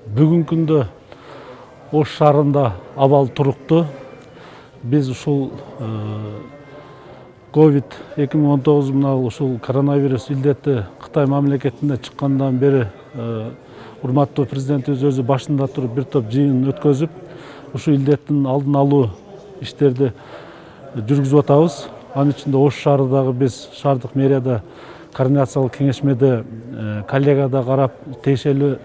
Бүгүнкү күндө Ош шаарында абал туруктуу. Биз ушул COVID-2019 мына ушул коронавирус илдети Кытай мамлекетинде чыккандан бери урматтуу президентибиз өзү башында туруп бир топ жыйын өткөзүп, ушул илдеттин алдын алуу иштерди жүргүзүп атабыз. Анын ичинде Ош шаарындагы биз шаардык мэрияда координациялык кеңешмеде коллегада карап, тиешелүү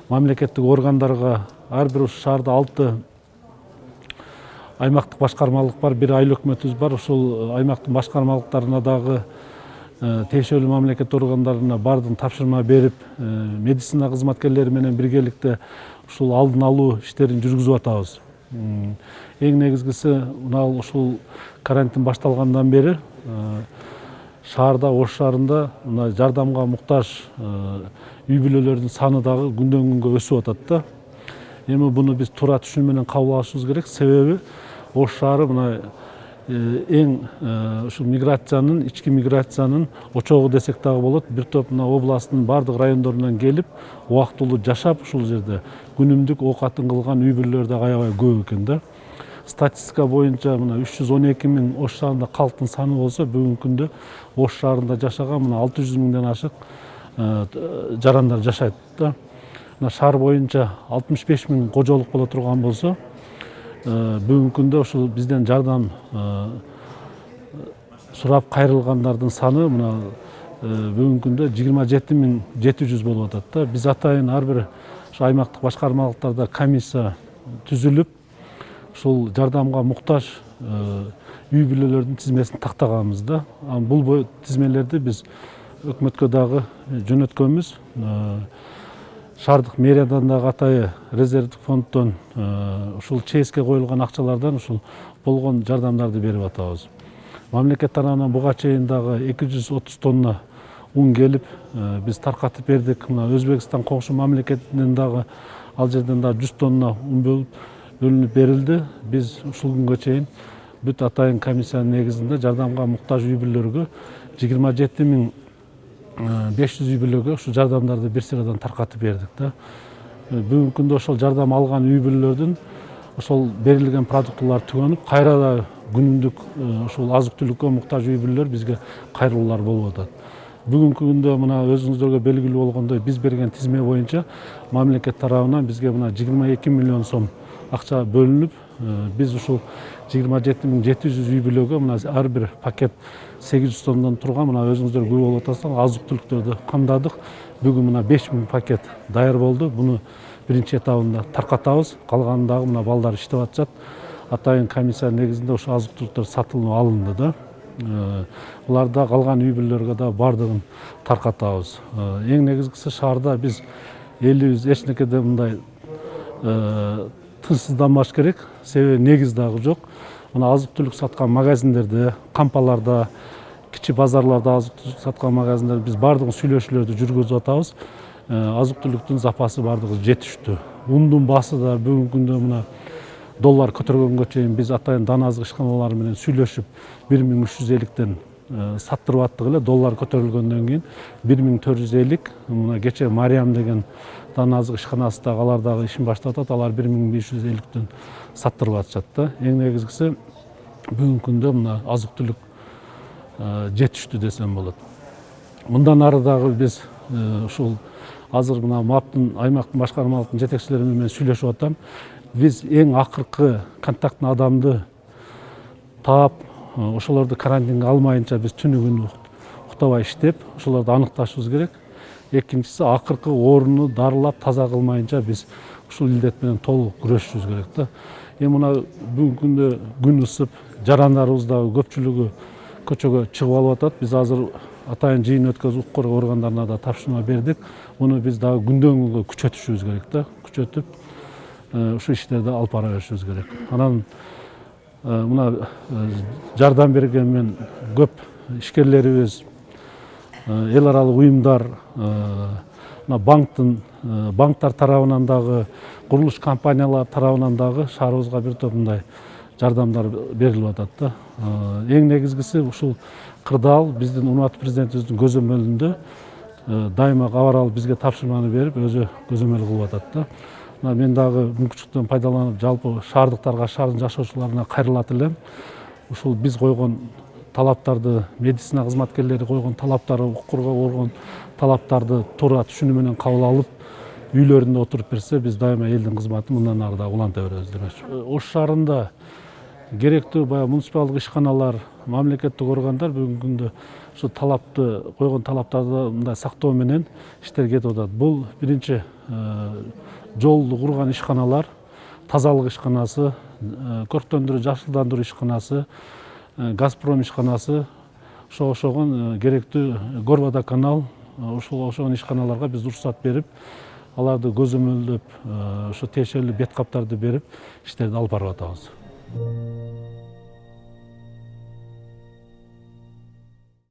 мамлекеттик органдарга ар бир шаарда 6 аймактык башкармалык бар, бир айыл өкмөтүбүз бар. Ушул аймактын башкармалыктарына дагы тиешелүү мамлекет органдарына бардыгын тапшырма берип, медицина кызматкерлери менен биргеликте ушул алдын алуу иштерин жүргүзүп атабыз. Эң негизгиси мына ушул карантин башталгандан бери шаарда, Ош шаарында мына жардамга муктаж үй бүлөлөрдүн саны дагы күндөн күнгө өсүп атат да. Эми буну биз туура түшүнүү менен кабыл алышыбыз керек. Себеби Ош шаары мына эң ушул миграциянын, ички миграциянын очогу десек дагы болот. Бир топ мына областтын бардык райондорунан келип, убактылуу жашап, ушул жерде күнүмдүк оокатын кылган үй бүлөлөр да аябай көп экен да. Статистика боюнча мына 312 миң Ош шаарында калктын саны болсо, бүгүнкү күндө Ош шаарында жашаган мына 600 миңден ашык жарандар жашайт да. Мына шаар боюнча 65 миң кожолук боло турган болсо, бүгүнкү күндө ушул бизден жардам сурап кайрылгандардын саны мына бүгүнкү күндө 27 миң 700 болуп атат да. Биз атайын ар бир аймактык башкармалыктарда комиссия түзүлүп, ушул жардамга муктаж үй бүлөлөрдүн тизмесин тактаганбыз да. Бул тизмелерди биз өкмөткө дагы жөнөткөнбүз. Шаардык мэриядан дагы атайы резервдик фонддон ушул ЧСК коюлган акчалардан ушул болгон жардамдарды берип атабыз. Мамлекет тарабынан буга чейин дагы 230 тонна un келип, биз таркатып бердик. Мына Өзбекстан кошмо мамлекетинен дагы ал жерден дагы 100 тонна un бөлүнүп берилди. Биз ушул күнгө чейин бүт атайын комиссиянын негизинде жардамга муктаж үй бүлөлөргө 27 миң 500 үй бүлөгө ушул жардамдарды бир сырадан таркатып бердик да. Бүгүнкү күндө ошол жардам алган үй бүлөлөрдүн ошол берилген продуктылар түгөнүп, кайра да күнүмдүк ушул азык-түлүккө муктаж үй бүлөлөр бизге кайрылуулар болуп атат. Бүгүнкү күндө мына өзүңүздөргө белгилүү болгондой, биз берген тизме боюнча мамлекет тарабынан бизге мына 22 миллион сом акча бөлүнүп, биз ушул 27 миң 700 үй бүлөгө мына ар бир пакет 800 тоннадан турган, мына өзүңүздөр көрүп болуп атасыздар, азык-түлүктөрдү камдадык. Бүгүн мына 5 миң пакет даяр болду. Буну биринчи этабында таркатабыз. Калганын дагы мына балдар иштеп атышат. Атайын комиссия негизинде ошо азык-түлүктөр сатылып алынды да. Буларда калган үй бүлөлөргө да бардыгын таркатабыз. Эң негизгиси шаарда биз элибиз эчнекеде мындай тынчсызданбаш керек. Себеби негиз дагы жок. Мына азык-түлүк саткан магазиндерде, кампаларда, кичи базарларда азык-түлүк саткан магазиндерде биз бардыгын сүйлөшүүлөрдү жүргүзүп атабыз. Азык-түлүктүн запасы бардыгы жетиштүү. Ундун баасы да бүгүнкү күндө мына доллар көтөргөнгө чейин биз атайын дана азык ишканалары менен сүйлөшүп 1350-тен саттырып аттык эле. Доллар көтөрүлгөндөн кийин 1450. Мына кече Мариям деген дана азык ишканасы дагы алар дагы ишин баштап атат. Алар 1550-тен саттырып атышат да. Эң негизгиси бүгүнкү күндө мына азык-түлүк жетиштүү десем болот. Мындан ары дагы биз ушул азыр мына МАПтын аймактын башкармалыктын жетекчилери менен сүйлөшүп атам. Биз эң акыркы контактный адамды таап, ошолорду карантинге алмайынча биз түнү күнү уктабай иштеп, ошолорду аныкташыбыз керек. Экинчиси, акыркы орунду дарылап таза кылмайынча биз ушул илдет менен толук күрөшүшүбүз керек да. Эми мына бүгүнкү күндө күн ысып, жарандарыбыз дагы көпчүлүгү көчөгө чыгып алып атат. Биз азыр атайын жыйын өткөзүп, укук органдарына да тапшырма бердик. Муну биз дагы күндөн күнгө күчөтүшүбүз керек да. Күчөтүп, ушул иштерди алып бара беришибиз керек. Анан мына жардам берген мен көп ишкерлерибиз, эл аралык уюмдар, банктар тарабынан дагы, курулуш компаниялар тарабынан дагы шаарыбызга бир топ мындай жардамдар берилип атат да. Эң негизгиси ушул кырдаал биздин урматтуу президентибиздин көзөмөлүндө дайыма кабар алып бизге тапшырманы берип өзү көзөмөл кылып атат да. Мына мен дагы мүмкүнчүлүктөн пайдаланып жалпы шаардыктарга, шаардын жашоочуларына кайрылат элем. Ушул биз койгон талаптарды, медицина кызматкерлери койгон талаптарды, укукка койгон талаптарды туура түшүнүү менен кабыл алып, үйлөрүндө отуруп берсе, биз дайыма элдин кызматын мындан ары да уланта беребиз демекчи. Ош шаарында керектүү баягы муниципалдык ишканалар, мамлекеттик органдар бүгүнкү күндө ушу талапты койгон талаптарды мындай сактоо менен иштер кетип атат. Бул биринчи жолду курган ишканалар, тазалык ишканасы, көрктөндүрүү, жашылдандыруу ишканасы, Газпром ишканасы, ошого окшогон керектүү Горводоканал, ошого окшогон ишканаларга биз уруксат берип, аларды көзөмөлдөп, ошо тиешелүү бет каптарды берип, иштерди алып барып атабыз.